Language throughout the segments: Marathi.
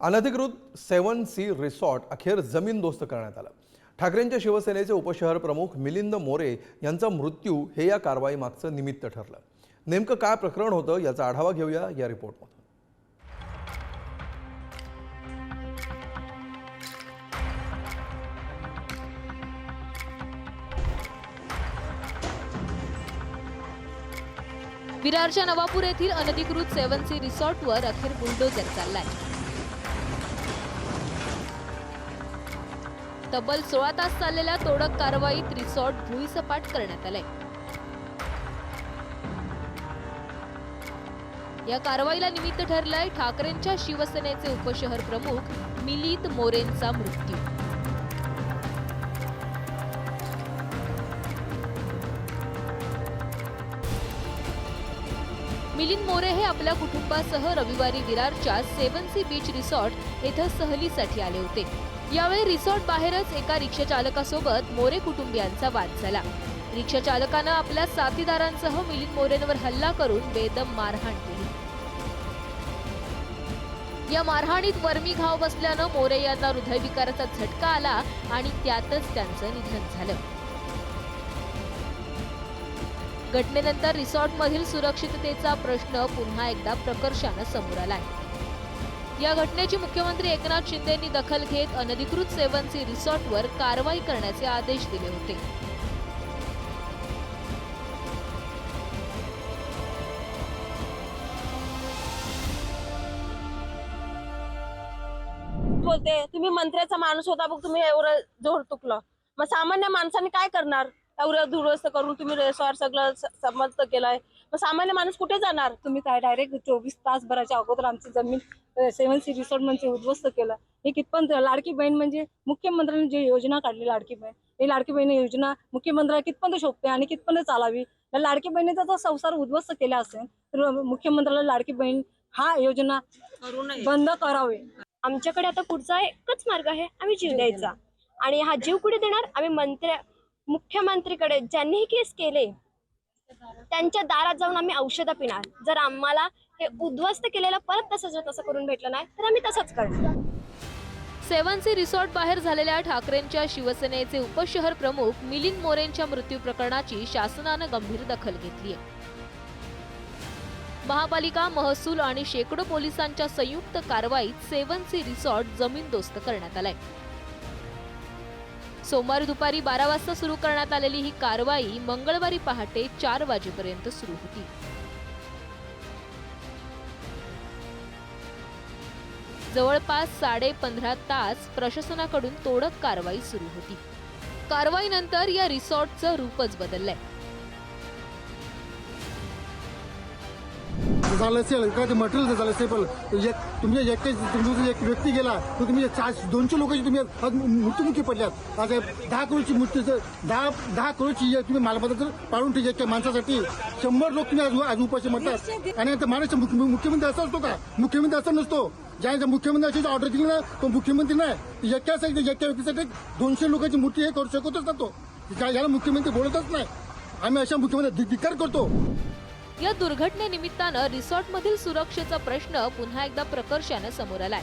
अनधिकृत 7C रिसॉर्ट अखेर जमीनदोस्त करण्यात आलं। ठाकरेंच्या शिवसेनेचे उपशहर प्रमुख मिलिंद मोरे यांचा मृत्यू हे या कारवाई मागचं निमित्त ठरलं। नेमकं काय प्रकरण होतं याचा आढावा घेऊया या रिपोर्टमध्ये। विरारच्या नवापूर येथील अनधिकृत 7C रिसॉर्टवर अखेर बुलडोझर चाललाय। तब्बल 16 तास चाललेल्या तोडक कारवाईत रिसॉर्ट भुईसपाट करण्यात आले। या कारवाईला निमित्त ठरलाय ठाकरेंच्या शिवसेनेचे उपशहर प्रमुख मिलिंद मोरेंचा मृत्यू। मिलिंद मोरे हे आपल्या कुटुंबासह रविवारी विरारच्या 7C बीच रिसॉर्ट येथे सहलीसाठी आले होते। यावेळी रिसॉर्ट बाहेरच एका रिक्षा चालकासोबत मोरे कुटुंबियांचा वाद झाला। रिक्षा चालकानं आपल्या साथीदारांसह मिलिंद मोरेंवर हल्ला करून बेदम मारहाण केली। या मारहाणीत वर्मी घाव बसल्यानं मोरे यांना हृदयविकाराचा झटका आला आणि त्यातच त्यांचं निधन झालं। घटनेनंतर रिसॉर्टमधील सुरक्षिततेचा प्रश्न पुन्हा एकदा प्रकर्षाने समोर आलाय। या घटनेची मुख्यमंत्री एकनाथ शिंदेंनी दखल घेत अनधिकृत 7C रिसॉर्टवर कारवाई करण्याचे आदेश दिले होते। बोलते तुम्ही मंत्र्याचा माणूस होता, बघ तुम्ही एवढं जोर तुकलं, मग सामान्य माणसाने काय करणार? एवढं दुरुस्त करून तुम्ही रिसॉर्ट सगळं समजत केलंय, मग सामान्य माणूस कुठे जाणार? तुम्ही काय डायरेक्ट 24 तासभराच्या अगोदर आमची जमीन 7C रिसॉर्ट म्हणजे उद्ध्वस्त केलं। हे कितपण लाडकी बहीण म्हणजे मुख्यमंत्र्यांनी जी योजना काढली लाडकी बहीण, ही लाडकी बहीण योजना मुख्यमंत्र्यांना कितपण शोभते आणि कितपण चालावी? लाडकी बहिणीचा जर संसार उद्ध्वस्त केला असेल तर मुख्यमंत्र्याला लाडकी बहीण हा योजना बंद करावे। आमच्याकडे आता पुढचा एकच मार्ग आहे, आम्ही जीव द्यायचा। आणि हा जीव कुठे देणार? आम्ही मुख्यमंत्रीकडे ज्यांनी केस केले त्यांच्या दारात जाऊन आम्ही औषधं पिणार। जर आम्हाला हे उद्ध्वस्त केलेलं परत तसं करून भेटलं नाही तर आम्ही तसंच करणार। 7C रिसॉर्ट बाहेर झालेल्या ठाकरेंच्या शिवसेनेचे उपशहर प्रमुख मिलिंद मोरेंच्या मृत्यू प्रकरणाची शासनानं गंभीर दखल घेतली आहे। महापालिका, महसूल आणि शेकडो पोलिसांच्या संयुक्त कारवाईत 7C रिसॉर्ट जमीनदोस्त करण्यात आलाय। सोमवारी दुपारी 12 वाजता सुरू करण्यात आलेली ही कारवाई मंगळवारी पहाटे 4 वाजेपर्यंत सुरू होती। जवळपास 15.5 तास प्रशासनाकडून तोडक कारवाई सुरू होती। कारवाईनंतर या रिसॉर्टचं रूपच बदललंय। झालं असेल काय ते मटेरियल झालं असेल, पण तुम्ही एक व्यक्ती गेला तर तुम्ही 200 लोकांची तुम्ही आज मृत्युमुखी पडल्यात। आज 10 करोडची मृत्यू 10 करोडची तुम्ही मालमत्ता पाडून ठेवली एका माणसासाठी 100 लोक तुम्ही आज उपाशी म्हणतात। आणि आता महाराष्ट्र मुख्यमंत्री असा असतो का? मुख्यमंत्री असा नसतो। ज्या मुख्यमंत्री ऑर्डर दिली ना तो मुख्यमंत्री नाही, एका व्यक्तीसाठी 200 लोकांची मृत्यू हे करू शकतच ना तो। याला मुख्यमंत्री बोलतच नाही। आम्ही अशा मुख्यमंत्री धिक्कार करतो। या दुर्घटनेनिमित्तानं रिसॉर्टमधील सुरक्षेचा प्रश्न पुन्हा एकदा प्रकर्षाने समोर आलाय।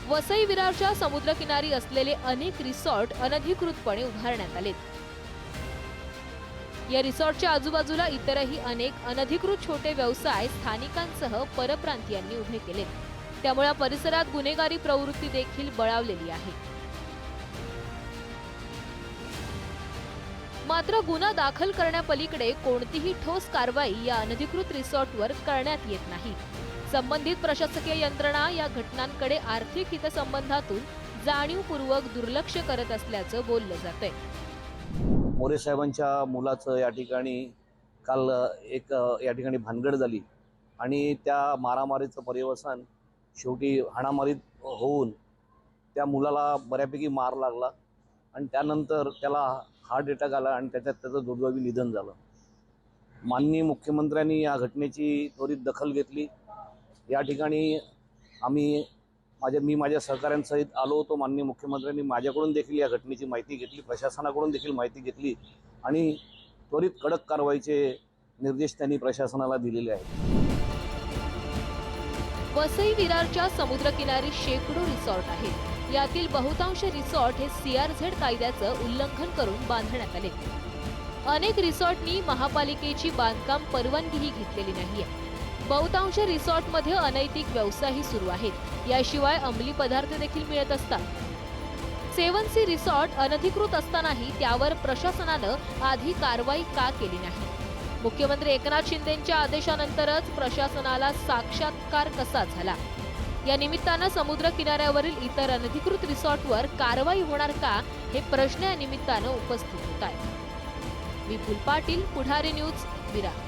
वसई विरारच्या समुद्रकिनारी असलेले अनेक रिसॉर्ट अनधिकृतपणे उभारण्यात आलेत। या रिसॉर्टच्या आजूबाजूला इतरही अनेक अनधिकृत छोटे व्यवसाय स्थानिकांसह परप्रांतीयांनी उभे केलेत। त्यामुळे परिसरात गुन्हेगारी प्रवृत्ती देखील बळावलेली आहे। मात्र गुन्हा दाखल करण्यापलीकडे कोणतीही ठोस कारवाई या अनधिकृत रिसॉर्टवर करण्यात येत नाही। संबंधित प्रशासकीय यंत्रणा या घटनांकडे आर्थिक हितसंबंधातून जाणीवपूर्वक दुर्लक्ष करत असल्याचं बोललं जातंय। मोरे साहेबांच्या मुलाचं या ठिकाणी काल या ठिकाणी भानगड झाली आणि त्या मारामारीचं पर्यवसान शेवटी हाणामारीत होऊन त्या मुलाला बऱ्यापैकी मार लागला आणि त्यानंतर त्याला हार्ट अटॅक आला आणि त्याचं दुर्दैवी निधन झालं। माननीय मुख्यमंत्र्यांनी या घटनेची त्वरित दखल घेतली। या ठिकाणी मी माझ्या सहकाऱ्यांसहित आलो होतो। माननीय मुख्यमंत्र्यांनी माझ्याकडून देखील या घटनेची माहिती घेतली, प्रशासनाकडून देखील माहिती घेतली आणि त्वरित कडक कारवाईचे निर्देश त्यांनी प्रशासनाला दिलेले आहेत। वसई विरारच्या समुद्रकिनारी शेकडो रिसॉर्ट आहेत. यातील बहुतांश रिसॉर्ट हे CRZ कायद्याचं उल्लंघन करून बांधण्यात आले. अनेक रिसॉर्टनी महापालिकेची बांधकाम परवानगीही घेतलेली नाहीये. बहुतांश रिसॉर्टमध्ये अनैतिक व्यवसायही सुरू आहेत. याशिवाय अंमली पदार्थ देखील मिळत असतात. 7C रिसॉर्ट अनधिकृत असतानाही त्यावर प्रशासनानं आधी कारवाई का केली नाही? मुख्यमंत्री एकनाथ शिंदेंच्या आदेशानंतरच प्रशासनाला साक्षात्कार कसा झाला? या निमित्तानं समुद्र किनाऱ्यावरील इतर अनधिकृत रिसॉर्टवर कारवाई होणार का, हे प्रश्न या निमित्तानं उपस्थित होत आहेत. विपुल पाटील, पुढारी न्यूज, विरार.